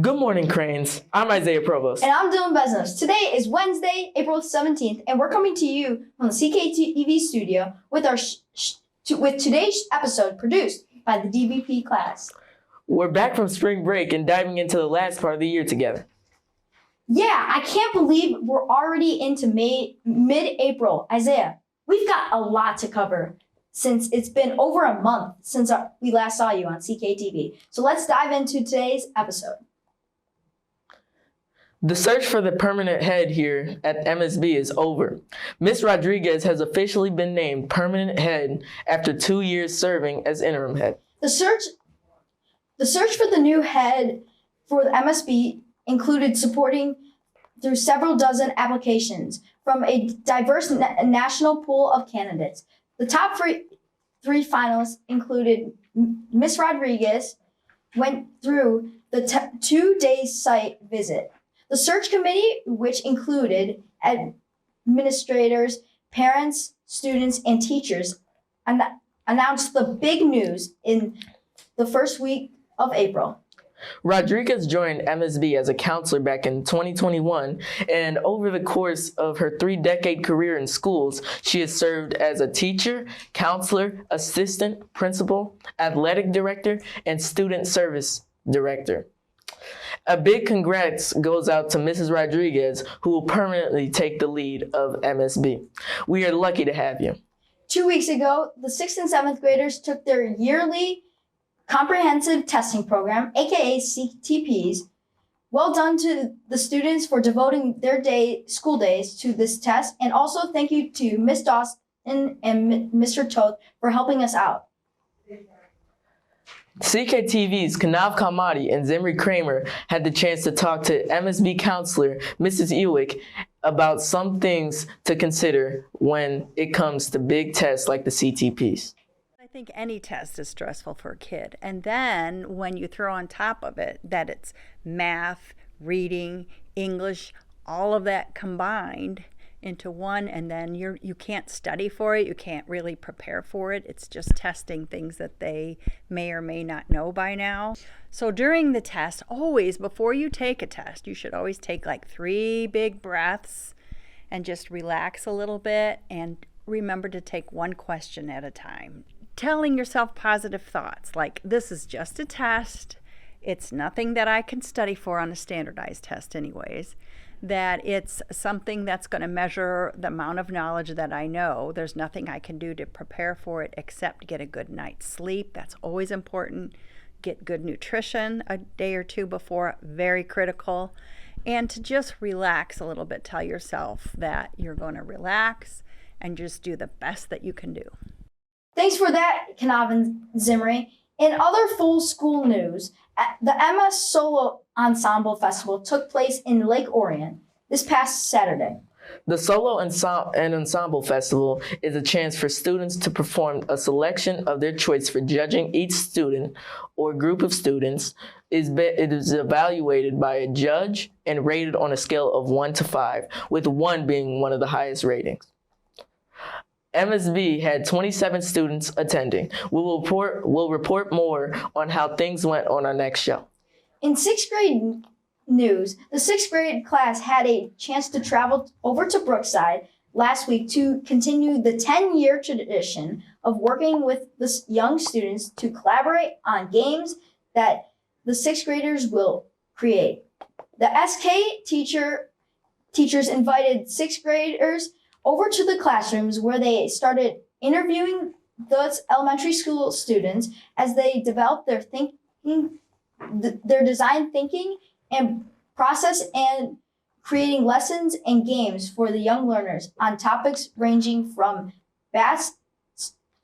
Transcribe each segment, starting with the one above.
Good morning, Cranes. I'm Isaiah Provost. And I'm Dylan Beznos. Today is Wednesday, April 17th, and we're coming to you from the Cktv studio with with today's episode produced by the DVP class. We're back from spring break and diving into the last part of the year together. Yeah, I can't believe we're already into mid-April. Isaiah, we've got a lot to cover since it's been over a month since we last saw you on CKTV. So let's dive into today's episode. The search for the permanent head here at MSB is over. Ms. Rodriguez has officially been named permanent head after 2 years serving as interim head. The search for the new head for the MSB included supporting through several dozen applications from a diverse national pool of candidates. The top three finalists included Ms. Rodriguez, went through the 2-day site visit. The search committee, which included administrators, parents, students, and teachers, announced the big news in the first week of April. Rodriguez joined MSB as a counselor back in 2021, and over the course of her 3-decade career in schools, she has served as a teacher, counselor, assistant, principal, athletic director, and student service director. A big congrats goes out to Mrs. Rodriguez, who will permanently take the lead of MSB. We are lucky to have you. 2 weeks ago, the 6th and 7th graders took their yearly comprehensive testing program, aka CTPs. Well done to the students for devoting their school days to this test, and also thank you to Ms. Dawson and Mr. Toth for helping us out. CKTV's Kanav, Kalmadi and Zimry Kramer had the chance to talk to MSB counselor Mrs. Ewick about some things to consider when it comes to big tests like the CTPs. I think any test is stressful for a kid. And then when you throw on top of it that it's math, reading, English, all of that combined into one, and then you can't study for it, you can't really prepare for it. It's just testing things that they may or may not know by now. So during the test, always before you take a test, you should always take like 3 big breaths and just relax a little bit, and remember to take one question at a time. Telling yourself positive thoughts like, this is just a test. It's nothing that I can study for on a standardized test anyways. That it's something that's going to measure the amount of knowledge that I know. There's nothing I can do to prepare for it except get a good night's sleep. That's always important. Get good nutrition a day or two before, very critical. And to just relax a little bit. Tell yourself that you're going to relax and just do the best that you can do. Thanks for that, Kanav and Zimry. In other full school news, the MS Solo Ensemble Festival took place in Lake Orion this past Saturday. The Solo and Ensemble Festival is a chance for students to perform a selection of their choice for judging. Each student or group of students it is evaluated by a judge and rated on a scale of 1 to 5, with 1 being one of the highest ratings. MSB had 27 students attending. We'll report more on how things went on our next show. In 6th grade news, the 6th grade class had a chance to travel over to Brookside last week to continue the 10-year tradition of working with the young students to collaborate on games that the 6th graders will create. The SK teachers invited 6th graders over to the classrooms where they started interviewing those elementary school students as they developed their design thinking and process, and creating lessons and games for the young learners on topics ranging from bats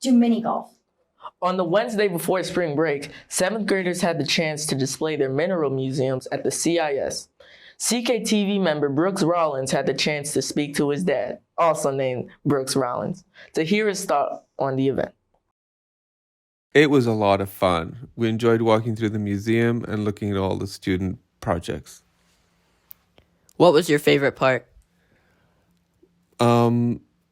to mini golf. On the Wednesday before spring break, 7th graders had the chance to display their mineral museums at the CIS. CKTV member Brooks Rawlins had the chance to speak to his dad, also named Brooks Rawlins, to hear his thought on the event. It was a lot of fun. We enjoyed walking through the museum and looking at all the student projects. What was your favorite part?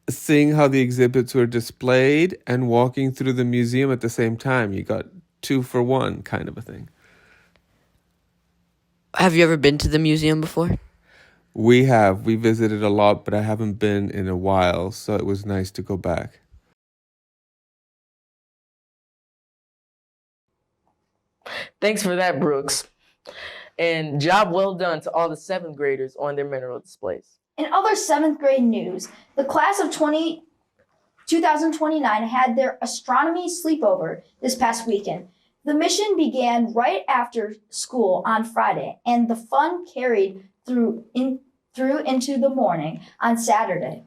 Seeing how the exhibits were displayed and walking through the museum at the same time. You got 2 for 1 kind of a thing. Have you ever been to the museum before? We have. We visited a lot, but I haven't been in a while, so it was nice to go back. Thanks for that, Brooks. And job well done to all the 7th graders on their mineral displays. In other 7th grade news, the class of 2029 had their Astronomy Sleepover this past weekend. The mission began right after school on Friday, and the fun carried through into the morning on Saturday.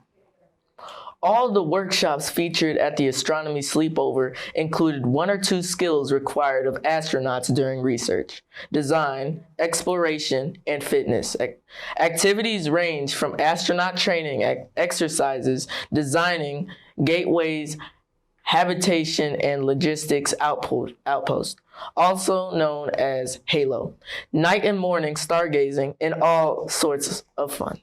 All the workshops featured at the Astronomy Sleepover included 1 or 2 skills required of astronauts during research, design, exploration, and fitness. Activities range from astronaut training exercises, designing gateways, habitation, and logistics outpost, also known as HALO, night and morning stargazing, and all sorts of fun.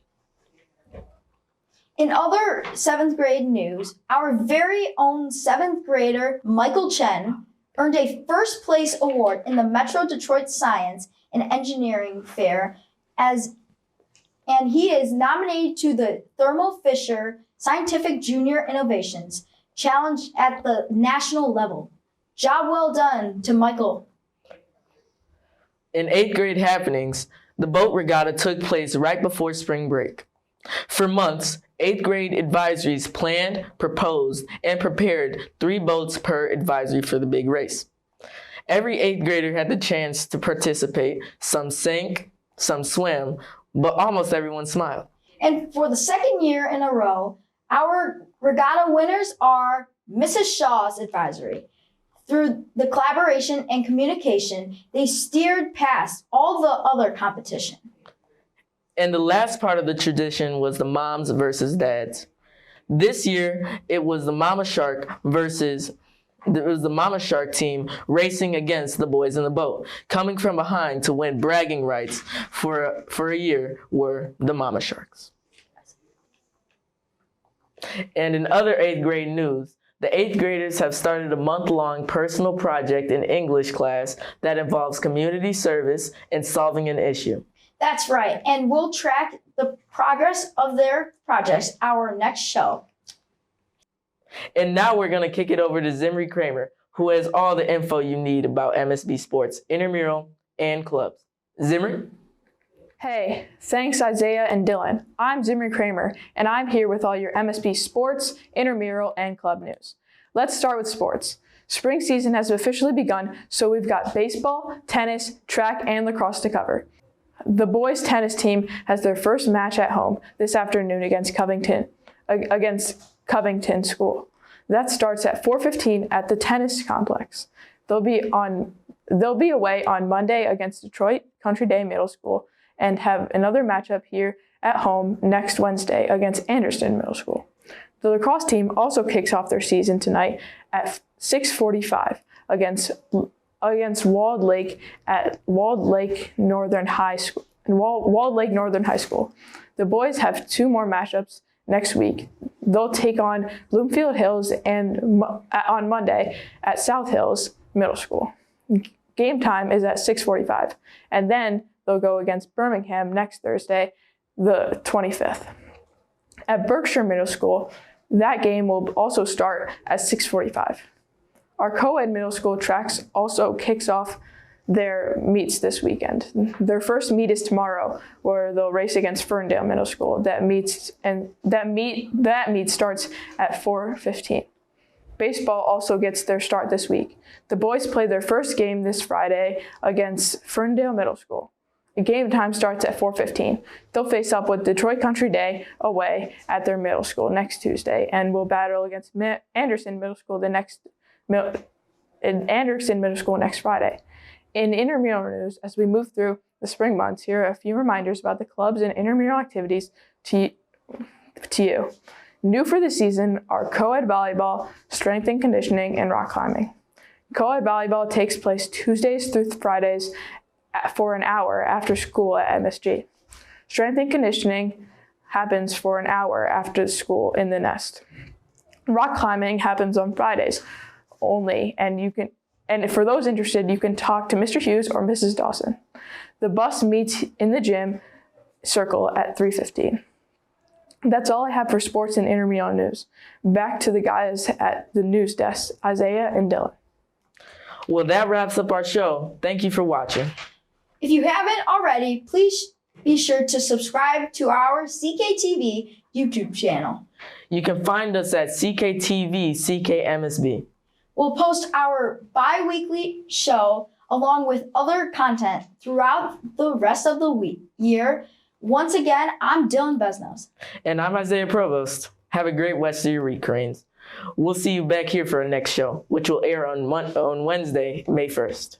In other 7th grade news, our very own 7th grader, Michael Chen, earned a first place award in the Metro Detroit Science and Engineering Fair and he is nominated to the Thermo Fisher Scientific Junior Innovations Challenge at the national level. Job well done to Michael. In 8th grade happenings, the boat regatta took place right before spring break. For months, 8th grade advisories planned, proposed, and prepared 3 boats per advisory for the big race. Every 8th grader had the chance to participate. Some sank, some swam, but almost everyone smiled. And for the 2nd year in a row, our regatta winners are Mrs. Shaw's advisory. Through the collaboration and communication, they steered past all the other competition. And the last part of the tradition was the moms versus dads. This year, it was the Mama Shark team racing against the boys in the boat. Coming from behind to win bragging rights for a year were the Mama Sharks. And in other 8th grade news, the 8th graders have started a month-long personal project in English class that involves community service and solving an issue. That's right, and we'll track the progress of their projects our next show. And now we're going to kick it over to Zimry Kramer, who has all the info you need about MSB sports, intramural, and clubs. Zimry? Hey, thanks Isaiah and Dylan. I'm Zimry Kramer, and I'm here with all your MSB sports, intramural, and club news. Let's start with sports. Spring season has officially begun, so we've got baseball, tennis, track, and lacrosse to cover. The boys' tennis team has their first match at home this afternoon against Covington School. That starts at 4:15 at the tennis complex. They'll be away on Monday against Detroit Country Day Middle School and have another matchup here at home next Wednesday against Anderson Middle School. The lacrosse team also kicks off their season tonight at 6:45 against Walled Lake at Walled Lake Northern High School. The boys have 2 more matchups next week. They'll take on Bloomfield Hills on Monday at South Hills Middle School. Game time is at 6:45, and then they'll go against Birmingham next Thursday, the 25th. At Berkshire Middle School, that game will also start at 6:45. Our co-ed middle school tracks also kicks off their meets this weekend. Their first meet is tomorrow, where they'll race against Ferndale Middle School. That meet starts at 4:15. Baseball also gets their start this week. The boys play their first game this Friday against Ferndale Middle School. The game time starts at 4:15. They'll face up with Detroit Country Day away at their middle school next Tuesday, and will battle against Anderson Middle School next Friday. In intramural news, as we move through the spring months, here are a few reminders about the clubs and intramural activities to you. New for the season are co-ed volleyball, strength and conditioning, and rock climbing. Co-ed volleyball takes place Tuesdays through Fridays for an hour after school at MSG. Strength and conditioning happens for an hour after school in the Nest. Rock climbing happens on Fridays only, and And for those interested, you can talk to Mr. Hughes or Mrs. Dawson. The bus meets in the gym circle at 3:15. That's all I have for sports and intramural news. Back to the guys at the news desk, Isaiah and Dylan. Well, that wraps up our show. Thank you for watching. If you haven't already, please be sure to subscribe to our CKTV YouTube channel. You can find us at CKTV, CKMSB. We'll post our bi-weekly show along with other content throughout the rest of the year. Once again, I'm Dylan Beznos. And I'm Isaiah Provost. Have a great rest of your week, Cranes. We'll see you back here for our next show, which will air on Wednesday, May 1st.